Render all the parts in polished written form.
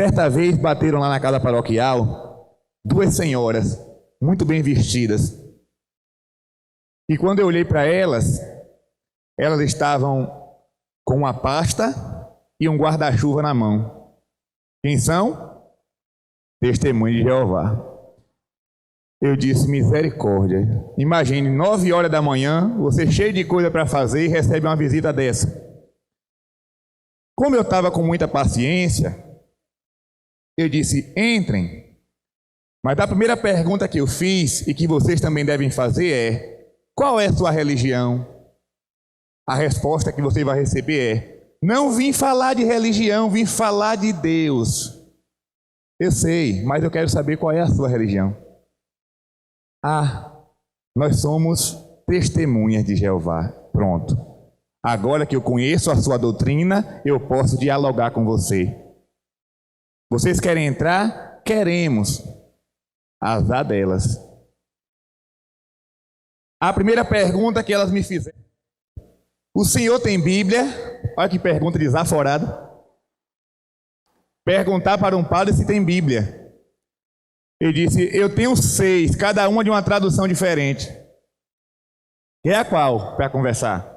Certa vez bateram lá na casa paroquial duas senhoras, muito bem vestidas. E quando eu olhei para elas, elas estavam com uma pasta e um guarda-chuva na mão. Quem são? Testemunhas de Jeová. Eu disse, misericórdia. Imagine, 9 horas da manhã, você cheio de coisa para fazer e recebe uma visita dessa. Como eu estava com muita paciência, eu disse, entrem. Mas a primeira pergunta que eu fiz e que vocês também devem fazer é, qual é a sua religião? A resposta que você vai receber é, não vim falar de religião, vim falar de Deus. Eu sei, mas eu quero saber qual é a sua religião. Nós somos testemunhas de Jeová. Pronto. Agora que eu conheço a sua doutrina, eu posso dialogar com você. Vocês querem entrar? Queremos. Azar delas. A primeira pergunta que elas me fizeram. O senhor tem Bíblia? Olha que pergunta desaforada. Perguntar para um padre se tem Bíblia. Ele disse, eu tenho 6, cada uma de uma tradução diferente. Quer a qual para conversar?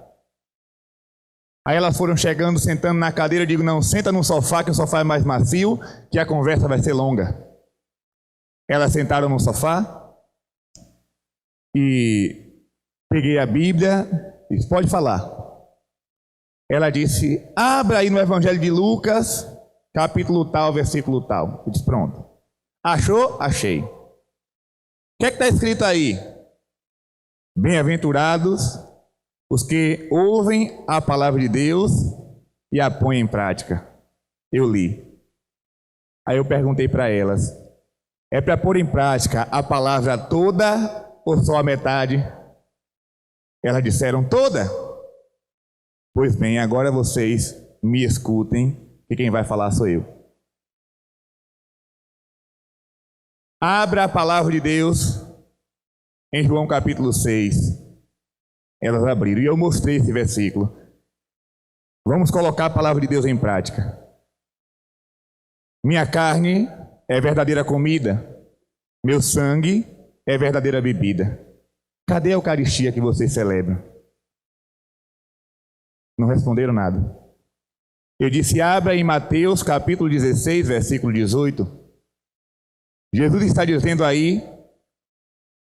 Aí elas foram chegando, sentando na cadeira. Eu digo, não, senta no sofá, que o sofá é mais macio, que a conversa vai ser longa. Elas sentaram no sofá e peguei a Bíblia e disse, pode falar. Ela disse, abra aí no Evangelho de Lucas, capítulo tal, versículo tal. Eu disse, pronto. Achou? Achei. O que é que está escrito aí? Bem-aventurados os que ouvem a palavra de Deus e a põem em prática. Eu li. Aí eu perguntei para elas, é para pôr em prática a palavra toda ou só a metade? Elas disseram toda. Pois bem, agora vocês me escutem, que quem vai falar sou eu. Abra a palavra de Deus em João capítulo 6. Elas abriram e eu mostrei esse versículo. Vamos colocar a palavra de Deus em prática. Minha carne é verdadeira comida, meu sangue é verdadeira bebida. Cadê a Eucaristia que vocês celebram? Não responderam nada. Eu disse, abra em Mateus capítulo 16, versículo 18. Jesus está dizendo aí,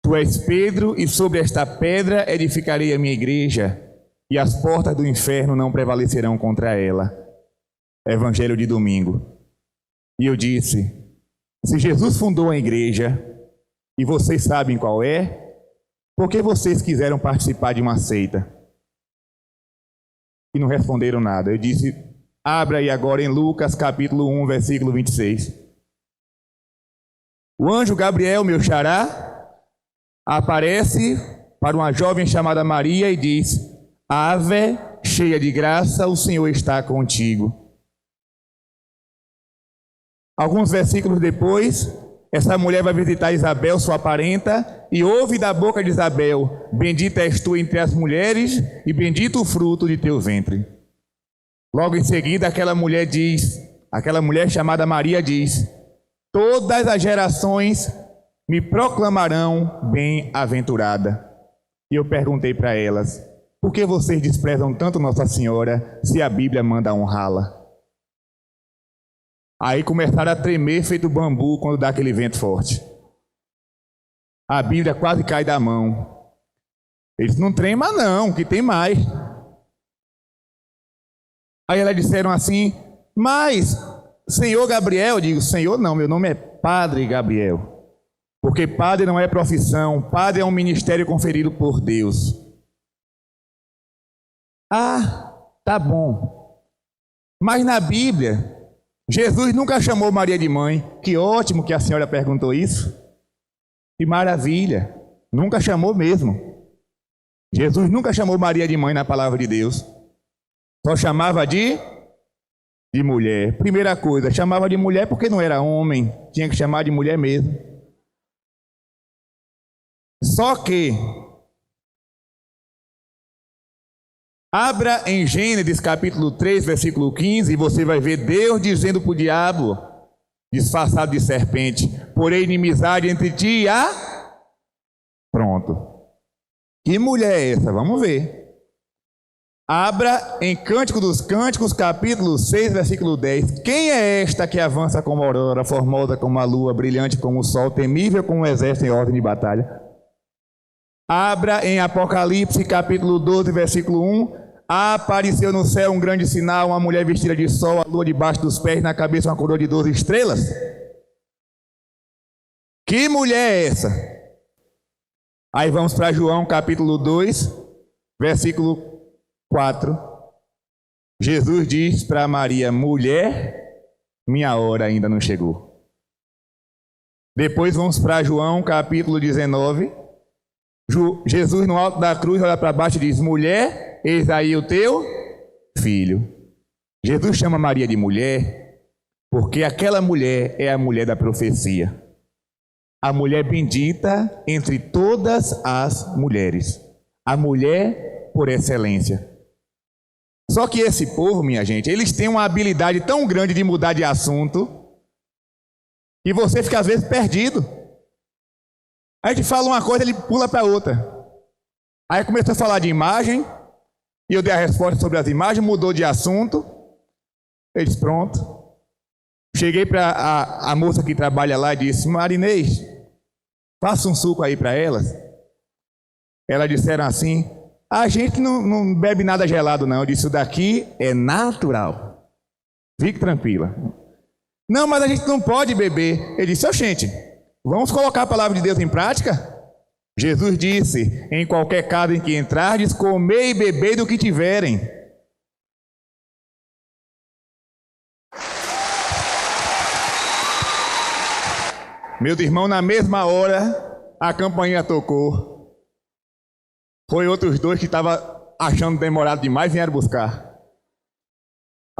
tu és Pedro e sobre esta pedra edificarei a minha igreja e as portas do inferno não prevalecerão contra ela. Evangelho de domingo. E eu disse, se Jesus fundou a igreja e vocês sabem qual é, por que vocês quiseram participar de uma seita? E não responderam nada. Eu disse, abra aí agora em Lucas capítulo 1, versículo 26. O anjo Gabriel, meu xará, aparece para uma jovem chamada Maria e diz, Ave, cheia de graça, o Senhor está contigo. Alguns versículos depois, essa mulher vai visitar Isabel, sua parenta, e ouve da boca de Isabel, bendita és tu entre as mulheres, e bendito o fruto de teu ventre. Logo em seguida, aquela mulher chamada Maria diz, todas as gerações me proclamarão bem-aventurada. E eu perguntei para elas, por que vocês desprezam tanto Nossa Senhora, se a Bíblia manda honrá-la? Aí começaram a tremer feito bambu quando dá aquele vento forte. A Bíblia quase cai da mão. Eles não trema não, que tem mais. Aí elas disseram assim, mas, Senhor Gabriel, eu digo, Senhor não, meu nome é Padre Gabriel. Porque padre não é profissão, padre é um ministério conferido por Deus. Tá bom. Mas na Bíblia, Jesus nunca chamou Maria de mãe. Que ótimo que a senhora perguntou isso. Que maravilha. Nunca chamou mesmo. Jesus nunca chamou Maria de mãe na palavra de Deus. Só chamava de mulher. Primeira coisa, chamava de mulher porque não era homem. Tinha que chamar de mulher mesmo. Só que abra em Gênesis capítulo 3, versículo 15, e você vai ver Deus dizendo para o diabo, disfarçado de serpente, porém inimizade entre ti e a... Pronto. Que mulher é essa? Vamos ver. Abra em Cântico dos Cânticos, capítulo 6, versículo 10. Quem é esta que avança como a aurora, formosa como a lua, brilhante como o sol, temível como um exército em ordem de batalha? Abra em Apocalipse, capítulo 12, versículo 1. Apareceu no céu um grande sinal, uma mulher vestida de sol, a lua debaixo dos pés, na cabeça uma coroa de 12 estrelas. Que mulher é essa? Aí vamos para João, capítulo 2, versículo 4. Jesus diz para Maria: mulher, minha hora ainda não chegou. Depois vamos para João, capítulo 19. Jesus no alto da cruz olha para baixo e diz: mulher, eis aí o teu filho. Jesus chama Maria de mulher porque aquela mulher é a mulher da profecia, a mulher bendita entre todas as mulheres, a mulher por excelência. Só que esse povo, minha gente, eles têm uma habilidade tão grande de mudar de assunto e você fica às vezes perdido. A gente fala uma coisa, ele pula para outra. Aí começou a falar de imagem, e eu dei a resposta sobre as imagens, mudou de assunto. Ele disse: pronto. Cheguei para a moça que trabalha lá e disse: Marinês, faça um suco aí para elas. Elas disseram assim: a gente não bebe nada gelado não. Eu disse: isso daqui é natural. Fique tranquila. Não, mas a gente não pode beber. Ele disse: gente, vamos colocar a palavra de Deus em prática? Jesus disse: em qualquer casa em que entrardes, comei e bebei do que tiverem. Meus irmãos, na mesma hora, a campainha tocou. Foi outros dois que estavam achando demorado demais, vieram buscar.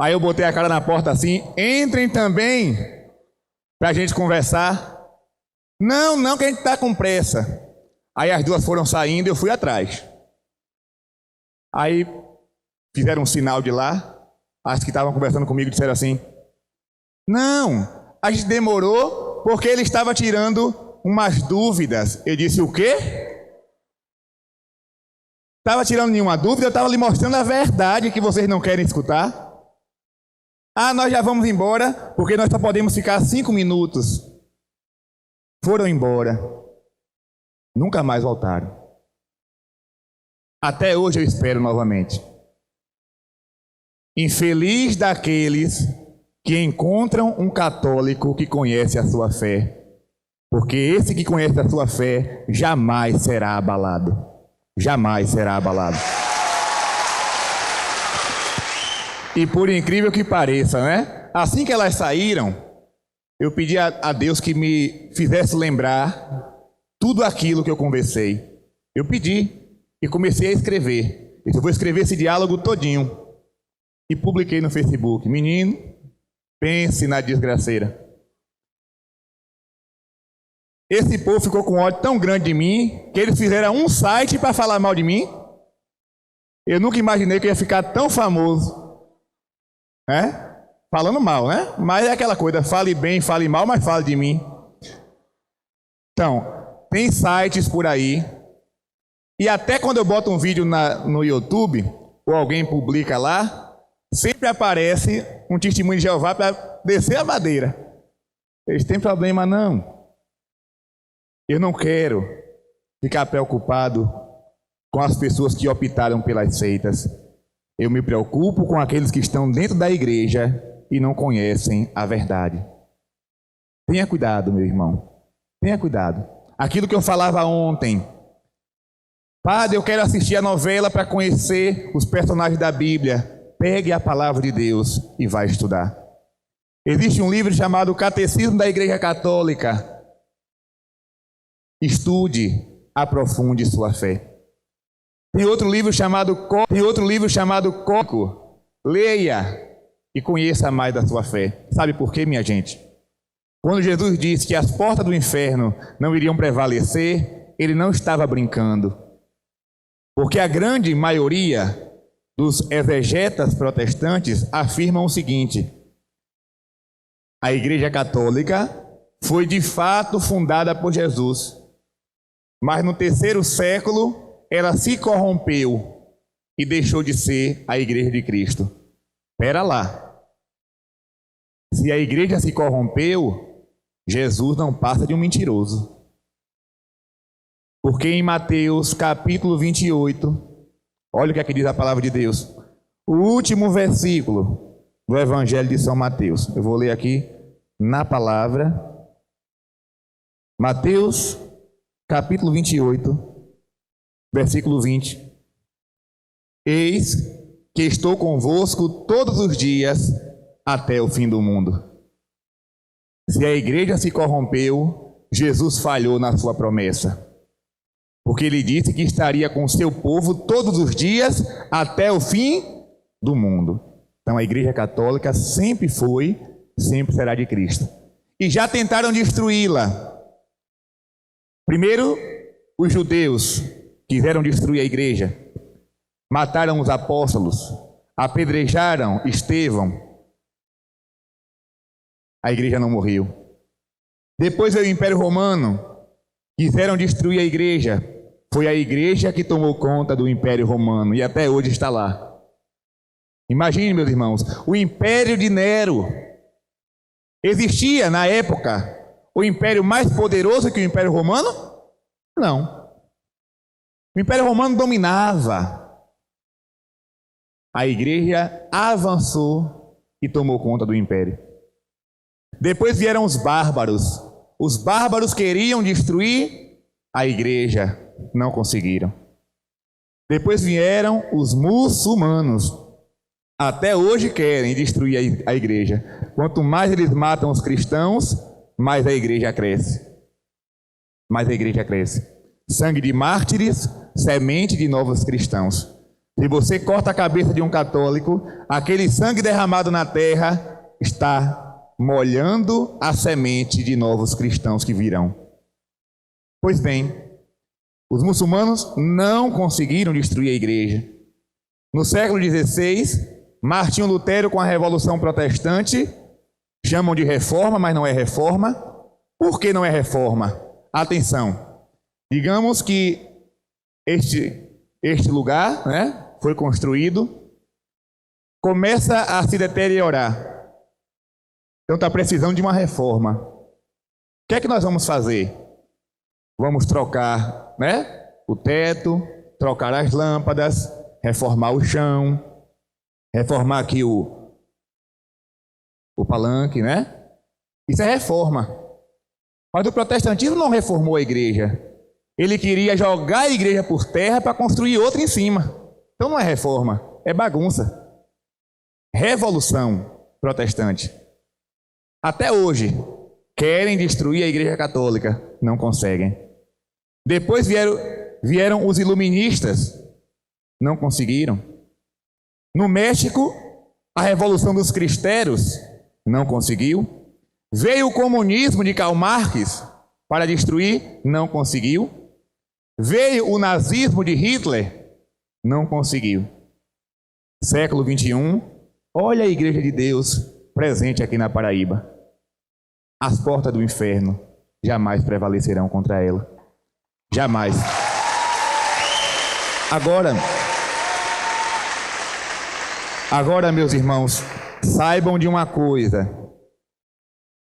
Aí eu botei a cara na porta assim: entrem também, para a gente conversar. Não, que a gente está com pressa. Aí as duas foram saindo e eu fui atrás. Aí fizeram um sinal de lá. As que estavam conversando comigo disseram assim: não, a gente demorou porque ele estava tirando umas dúvidas. Eu disse: o quê? Estava tirando nenhuma dúvida, eu estava lhe mostrando a verdade que vocês não querem escutar. Ah, nós já vamos embora, porque nós só podemos ficar 5 minutos. Foram embora. Nunca mais voltaram. Até hoje eu espero novamente. Infeliz daqueles que encontram um católico que conhece a sua fé, porque esse que conhece a sua fé jamais será abalado. Jamais será abalado. E por incrível que pareça, né? Assim que elas saíram, eu pedi a Deus que me fizesse lembrar tudo aquilo que eu conversei. Eu pedi e comecei a escrever. Eu vou escrever esse diálogo todinho. E publiquei no Facebook. Menino, pense na desgraceira. Esse povo ficou com ódio tão grande de mim que eles fizeram um site para falar mal de mim. Eu nunca imaginei que eu ia ficar tão famoso. Falando mal, né? Mas é aquela coisa, fale bem, fale mal, mas fale de mim. Então, tem sites por aí. E até quando eu boto um vídeo no YouTube, ou alguém publica lá, sempre aparece um testemunho de Jeová para descer a madeira. Eles têm problema não. Eu não quero ficar preocupado com as pessoas que optaram pelas seitas. Eu me preocupo com aqueles que estão dentro da igreja e não conhecem a verdade. Tenha cuidado, meu irmão. Tenha cuidado. Aquilo que eu falava ontem. Padre, eu quero assistir a novela para conhecer os personagens da Bíblia. Pegue a palavra de Deus e vai estudar. Existe um livro chamado Catecismo da Igreja Católica. Estude, aprofunde sua fé. Tem outro livro chamado Código. Leia e conheça mais da sua fé. Sabe por quê, minha gente? Quando Jesus disse que as portas do inferno não iriam prevalecer, ele não estava brincando. Porque a grande maioria dos exegetas protestantes afirmam o seguinte: a Igreja Católica foi de fato fundada por Jesus, mas no terceiro século ela se corrompeu e deixou de ser a Igreja de Cristo. Espera lá. Se a igreja se corrompeu, Jesus não passa de um mentiroso. Porque em Mateus capítulo 28, olha o que aqui diz a palavra de Deus. O último versículo do Evangelho de São Mateus. Eu vou ler aqui na palavra. Mateus capítulo 28, versículo 20. Eis que estou convosco todos os dias até o fim do mundo. Se a igreja se corrompeu, Jesus falhou na sua promessa. Porque ele disse que estaria com o seu povo todos os dias até o fim do mundo. Então a Igreja Católica sempre foi, sempre será de Cristo. E já tentaram destruí-la. Primeiro, os judeus quiseram destruir a igreja. Mataram os apóstolos, apedrejaram Estevão. A igreja não morreu. Depois veio o Império Romano, quiseram destruir a igreja. Foi a igreja que tomou conta do Império Romano e até hoje está lá. Imagine, meus irmãos, o Império de Nero. Existia na época o império mais poderoso que o Império Romano? Não. O Império Romano dominava. A igreja avançou e tomou conta do império. Depois vieram os bárbaros. Os bárbaros queriam destruir a igreja, não conseguiram. Depois vieram os muçulmanos. Até hoje querem destruir a igreja. Quanto mais eles matam os cristãos, mais a igreja cresce. Mais a igreja cresce. Sangue de mártires, semente de novos cristãos. Se você corta a cabeça de um católico, aquele sangue derramado na terra está molhando a semente de novos cristãos que virão. Pois bem, os muçulmanos não conseguiram destruir a igreja. No século XVI, Martinho Lutero, com a Revolução Protestante, chamam de reforma, mas não é reforma. Por que não é reforma? Atenção, digamos que este lugar, né, foi construído, começa a se deteriorar. Então está precisando de uma reforma. O que é que nós vamos fazer? Vamos trocar, né, o teto, trocar as lâmpadas, reformar o chão, reformar aqui o palanque, né? Isso é reforma. Mas o protestantismo não reformou a igreja. Ele queria jogar a igreja por terra para construir outra em cima. Então não é reforma, é bagunça. Revolução protestante. Até hoje, querem destruir a igreja católica, não conseguem. Depois vieram os iluministas, não conseguiram. No México, a revolução dos cristãos, não conseguiu. Veio o comunismo de Karl Marx para destruir, não conseguiu. Veio o nazismo de Hitler, não conseguiu. Século 21, olha a igreja de Deus presente aqui na Paraíba. As portas do inferno jamais prevalecerão contra ela. Jamais. Agora, meus irmãos, saibam de uma coisa.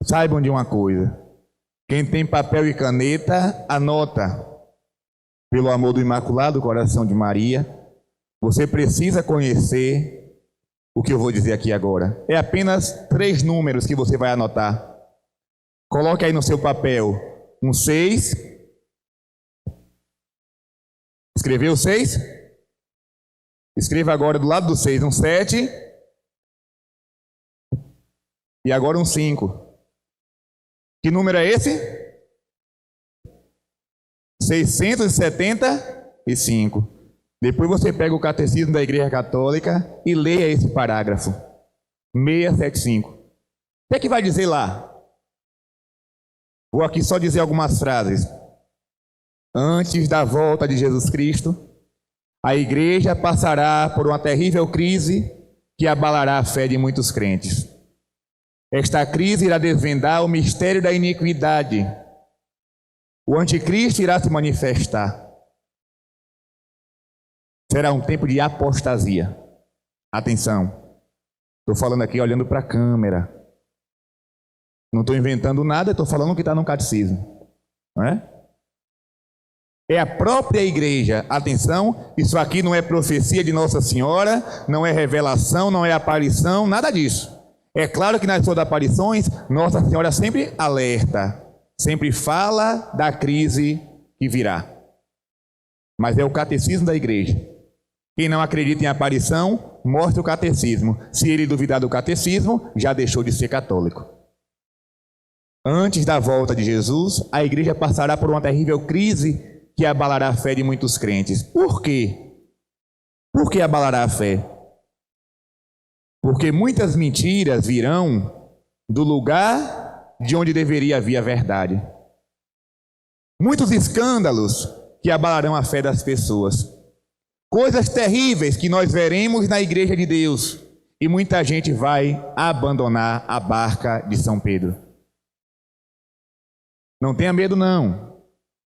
Saibam de uma coisa. Quem tem papel e caneta, anota. Pelo amor do Imaculado Coração de Maria, você precisa conhecer o que eu vou dizer aqui agora. É apenas 3 números que você vai anotar. Coloque aí no seu papel um 6. Escreveu 6? Escreva agora do lado do 6 um 7. E agora um 5. Que número é esse? 675. Depois você pega o Catecismo da Igreja Católica e leia esse parágrafo. 675. O que é que vai dizer lá? Vou aqui só dizer algumas frases. Antes da volta de Jesus Cristo, a igreja passará por uma terrível crise que abalará a fé de muitos crentes. Esta crise irá desvendar o mistério da iniquidade. O anticristo irá se manifestar. Será um tempo de apostasia. Atenção, estou falando aqui olhando para a câmera. Não estou inventando nada, estou falando o que está no catecismo. Não é? É a própria igreja. Atenção, isso aqui não é profecia de Nossa Senhora, não é revelação, não é aparição, nada disso. É claro que nas suas aparições, Nossa Senhora sempre alerta, sempre fala da crise que virá. Mas é o catecismo da igreja. Quem não acredita em aparição, mostra o catecismo. Se ele duvidar do catecismo, já deixou de ser católico. Antes da volta de Jesus, a igreja passará por uma terrível crise que abalará a fé de muitos crentes. Por quê? Por que abalará a fé? Porque muitas mentiras virão do lugar de onde deveria vir a verdade. Muitos escândalos que abalarão a fé das pessoas. Coisas terríveis que nós veremos na igreja de Deus. E muita gente vai abandonar a barca de São Pedro. Não tenha medo, não.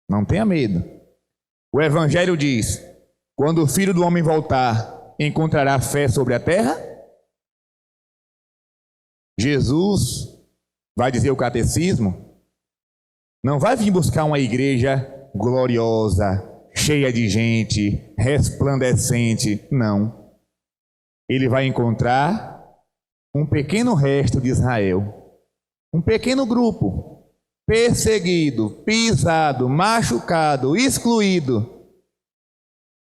Não tenha medo. O Evangelho diz: quando o Filho do Homem voltar, encontrará fé sobre a terra? Jesus, vai dizer o catecismo, não vai vir buscar uma igreja gloriosa, cheia de gente, resplandecente. Não. Ele vai encontrar um pequeno resto de Israel. Um pequeno grupo. Perseguido, pisado, machucado, excluído.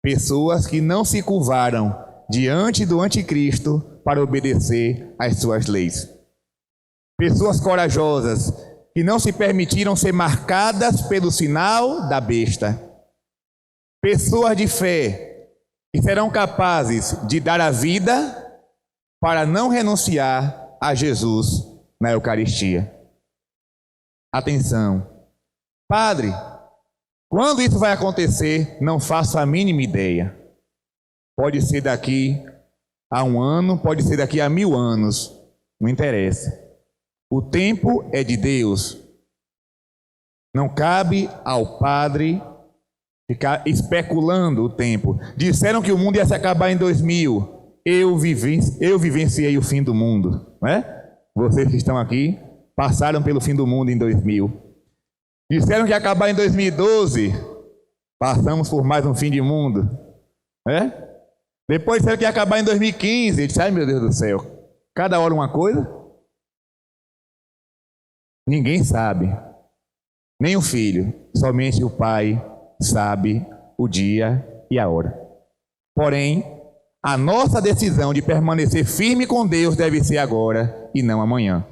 Pessoas que não se curvaram diante do anticristo para obedecer às suas leis. Pessoas corajosas que não se permitiram ser marcadas pelo sinal da besta. Pessoas de fé que serão capazes de dar a vida para não renunciar a Jesus na Eucaristia. Atenção, padre, quando isso vai acontecer, não faço a mínima ideia. Pode ser daqui a 1 ano, pode ser daqui a 1000 anos, não interessa. O tempo é de Deus. Não cabe ao padre ficar especulando o tempo. Disseram que o mundo ia se acabar em 2000. Eu vivenciei o fim do mundo, não é? Vocês que estão aqui passaram pelo fim do mundo em 2000. Disseram que ia acabar em 2012. Passamos por mais um fim de mundo. Depois disseram que ia acabar em 2015. Eu disse: ai meu Deus do céu, cada hora uma coisa. Ninguém sabe. Nem o filho. Somente o pai sabe o dia e a hora. Porém, a nossa decisão de permanecer firme com Deus deve ser agora e não amanhã.